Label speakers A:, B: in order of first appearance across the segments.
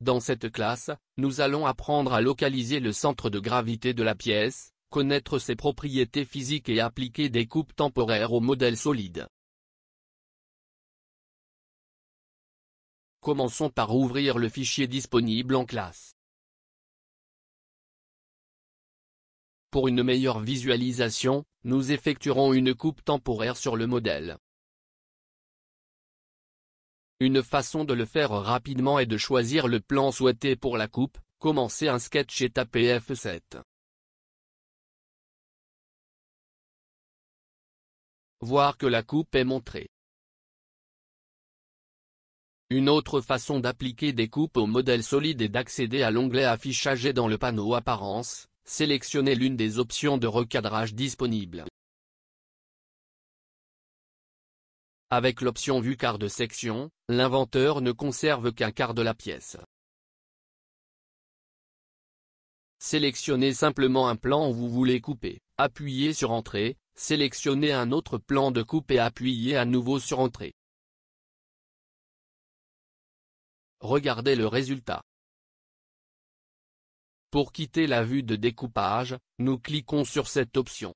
A: Dans cette classe, nous allons apprendre à localiser le centre de gravité de la pièce, connaître ses propriétés physiques et appliquer des coupes temporaires au modèle solide. Commençons par ouvrir le fichier disponible en classe. Pour une meilleure visualisation, nous effectuerons une coupe temporaire sur le modèle. Une façon de le faire rapidement est de choisir le plan souhaité pour la coupe, commencer un sketch et taper F7. Voir que la coupe est montrée. Une autre façon d'appliquer des coupes au modèle solide est d'accéder à l'onglet Affichage et dans le panneau Apparence, sélectionner l'une des options de recadrage disponibles. Avec l'option Vue quart de section, l'inventeur ne conserve qu'un quart de la pièce. Sélectionnez simplement un plan où vous voulez couper, appuyez sur Entrée, sélectionnez un autre plan de coupe et appuyez à nouveau sur Entrée. Regardez le résultat. Pour quitter la vue de découpage, nous cliquons sur cette option.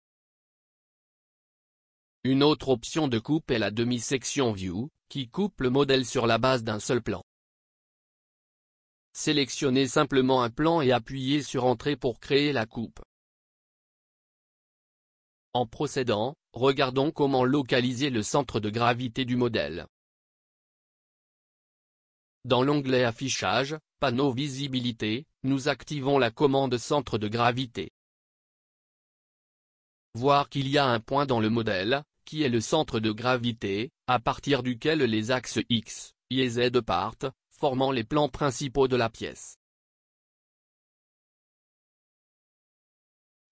A: Une autre option de coupe est la demi-section View, qui coupe le modèle sur la base d'un seul plan. Sélectionnez simplement un plan et appuyez sur Entrée pour créer la coupe. En procédant, regardons comment localiser le centre de gravité du modèle. Dans l'onglet Affichage, panneau Visibilité, nous activons la commande Centre de gravité. Voir qu'il y a un point dans le modèle, qui est le centre de gravité, à partir duquel les axes X, Y et Z partent, formant les plans principaux de la pièce.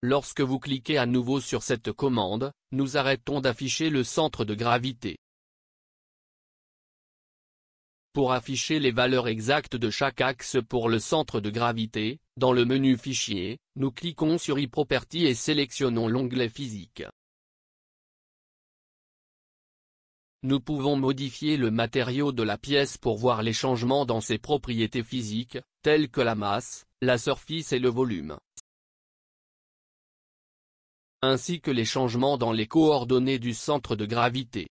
A: Lorsque vous cliquez à nouveau sur cette commande, nous arrêtons d'afficher le centre de gravité. Pour afficher les valeurs exactes de chaque axe pour le centre de gravité, dans le menu Fichier, nous cliquons sur iProperty et sélectionnons l'onglet Physique. Nous pouvons modifier le matériau de la pièce pour voir les changements dans ses propriétés physiques, telles que la masse, la surface et le volume, ainsi que les changements dans les coordonnées du centre de gravité.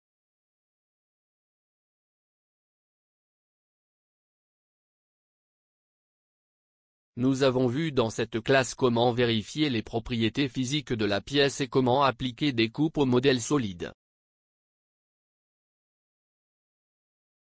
A: Nous avons vu dans cette classe comment vérifier les propriétés physiques de la pièce et comment appliquer des coupes au modèle solide.